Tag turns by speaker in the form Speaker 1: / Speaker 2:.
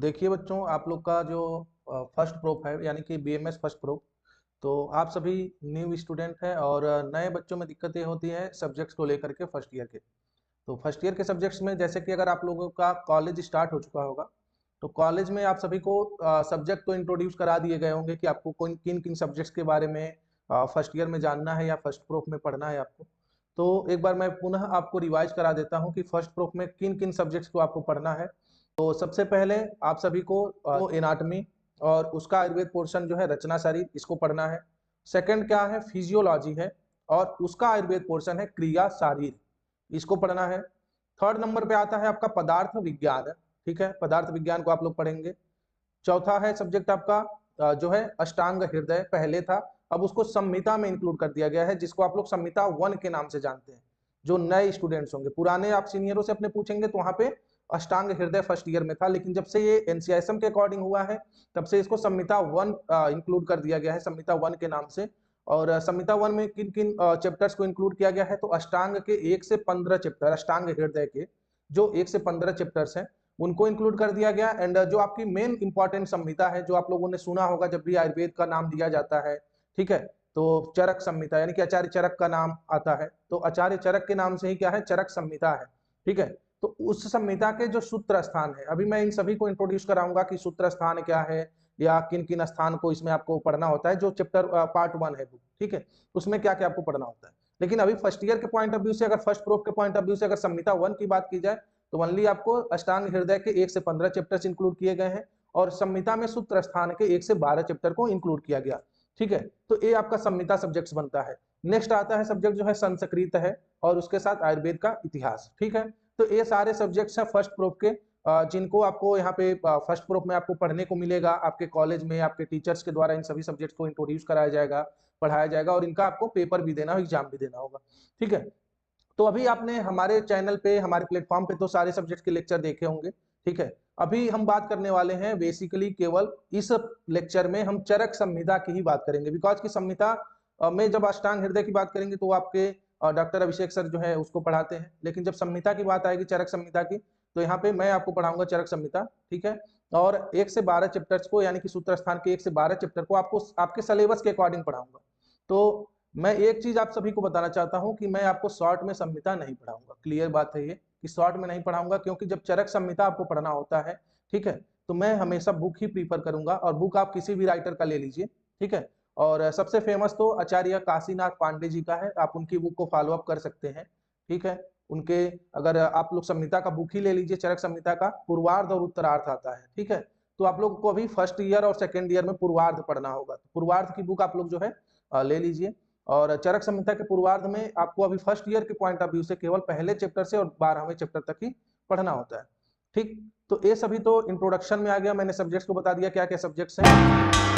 Speaker 1: देखिए बच्चों, आप लोग का जो फर्स्ट प्रोप है यानी कि बीएमएस फर्स्ट प्रोप, तो आप सभी न्यू स्टूडेंट हैं और नए बच्चों में दिक्कतें होती हैं सब्जेक्ट्स को लेकर के फर्स्ट ईयर के। तो फर्स्ट ईयर के सब्जेक्ट्स में जैसे कि अगर आप लोगों का कॉलेज स्टार्ट हो चुका होगा, तो कॉलेज में आप सभी को सब्जेक्ट तो इंट्रोड्यूस करा दिए गए होंगे कि आपको कौन किन किन सब्जेक्ट्स के बारे में फर्स्ट ईयर में जानना है या फर्स्ट प्रोप में पढ़ना है आपको। तो एक बार मैं पुनः आपको रिवाइज करा देता हूँ कि फर्स्ट प्रोप में किन किन सब्जेक्ट्स को आपको पढ़ना है। तो सबसे पहले आप सभी को एनाटॉमी और उसका आयुर्वेद पोर्शन जो है रचना शरीर, इसको पढ़ना है। सेकंड क्या है, फिजियोलॉजी है और उसका आयुर्वेद पोर्शन है क्रिया शारीर, इसको पढ़ना है। थर्ड नंबर पे आता है आपका पदार्थ विज्ञान, ठीक है, पदार्थ विज्ञान को आप लोग पढ़ेंगे। चौथा है सब्जेक्ट आपका जो है अष्टांग हृदय, पहले था अब उसको संहिता में इंक्लूड कर दिया गया है, जिसको आप लोग संहिता 1 के नाम से जानते हैं। जो नए स्टूडेंट्स होंगे, पुराने आप सीनियरों से अपने पूछेंगे तो वहां पे अष्टांग हृदय फर्स्ट ईयर में था, लेकिन जब से ये एनसीआईएसएम के अकॉर्डिंग हुआ है तब से इसको संहिता 1 इंक्लूड कर दिया गया है, संहिता 1 के नाम से। और संहिता 1 में किन किन चैप्टर्स को इंक्लूड किया गया है, तो अष्टांग के 1 से 15 चैप्टर, अष्टांग हृदय के जो 1 से 15 चैप्टर्स हैं उनको इंक्लूड कर दिया गया। एंड जो आपकी मेन इंपॉर्टेंट संहिता है, जो आप लोगों ने सुना होगा जब भी आयुर्वेद का नाम लिया जाता है, ठीक है, तो चरक संहिता यानी कि आचार्य चरक का नाम आता है, तो आचार्य चरक के नाम से ही क्या है, चरक संहिता है, ठीक है। तो उस संहिता के जो सूत्र स्थान है, अभी मैं इन सभी को इंट्रोड्यूस कराऊंगा कि सूत्र स्थान क्या है या किन किन स्थान को इसमें आपको पढ़ना होता है, जो चैप्टर पार्ट 1 है, ठीक है, उसमें क्या क्या आपको पढ़ना होता है। लेकिन अभी फर्स्ट ईयर के पॉइंट ऑफ व्यू से, अगर फर्स्ट प्रूफ के पॉइंट ऑफ व्यू से अगर संहिता 1 की बात की जाए, तो ओनली आपको अष्टांग हृदय के 1 से 15 चैप्टर्स इंक्लूड किए गए हैं और संहिता में सूत्र स्थान के 1 से 12 चैप्टर को इंक्लूड किया गया, ठीक है। तो ये आपका संहिता सब्जेक्ट्स बनता है। नेक्स्ट आता है सब्जेक्ट जो है संस्कृत है और उसके साथ आयुर्वेद का इतिहास, ठीक है। तो ये सारे सब्जेक्ट्स हैं फर्स्ट प्रोप के, जिनको आपको यहाँ पे फर्स्ट प्रोप में आपको पढ़ने को मिलेगा। आपके कॉलेज में आपके टीचर्स के द्वारा इन सभी सब्जेक्ट्स को इंट्रोड्यूस कराया जाएगा, पढ़ाया जाएगा और इनका आपको पेपर भी देना, एग्जाम भी देना होगा, ठीक है। तो अभी आपने हमारे चैनल पे, हमारे प्लेटफॉर्म पे तो सारे सब्जेक्ट के लेक्चर देखे होंगे, ठीक है। अभी हम बात करने वाले हैं बेसिकली केवल इस लेक्चर में हम चरक संहिता की ही बात करेंगे, बिकॉज की संहिता में जब अष्टांग हृदय की बात करेंगे तो आपके डॉक्टर अभिषेक सर जो है उसको पढ़ाते हैं, लेकिन जब संहिता की बात आएगी, चरक संहिता की, तो यहाँ पे मैं आपको पढ़ाऊंगा चरक संहिता, ठीक है। और 1 से 12 चैप्टर्स को यानी कि सूत्र स्थान के 1 से 12 चैप्टर को आपको आपके सिलेबस के अकॉर्डिंग पढ़ाऊंगा। तो मैं एक चीज आप सभी को बताना चाहता हूं कि मैं आपको शॉर्ट में संहिता नहीं पढ़ाऊंगा, क्लियर बात है ये कि शॉर्ट में नहीं पढ़ाऊंगा, क्योंकि जब चरक संहिता आपको पढ़ना होता है, ठीक है, तो मैं हमेशा बुक ही प्रीफर करूंगा और बुक आप किसी भी राइटर का ले लीजिए, ठीक है। और सबसे फेमस तो आचार्य काशीनाथ पांडे जी का है, आप उनकी बुक को फॉलो अप कर सकते हैं, ठीक है। उनके अगर आप लोग संहिता का बुक ही ले लीजिए, चरक संहिता का पूर्वार्ध और उत्तरार्ध आता है, ठीक है। तो आप लोग को अभी फर्स्ट ईयर और सेकेंड ईयर में पूर्वार्ध पढ़ना होगा, तो पूर्वार्ध की बुक आप लोग जो है ले लीजिए। और चरक संहिता के पूर्वार्ध में आपको अभी फर्स्ट ईयर के पॉइंट ऑफ व्यू से केवल पहले चैप्टर से और 12वें चैप्टर तक ही पढ़ना होता है, ठीक। तो ये सभी तो इंट्रोडक्शन में आ गया, मैंने सब्जेक्ट्स को बता दिया क्या क्या सब्जेक्ट्स हैं।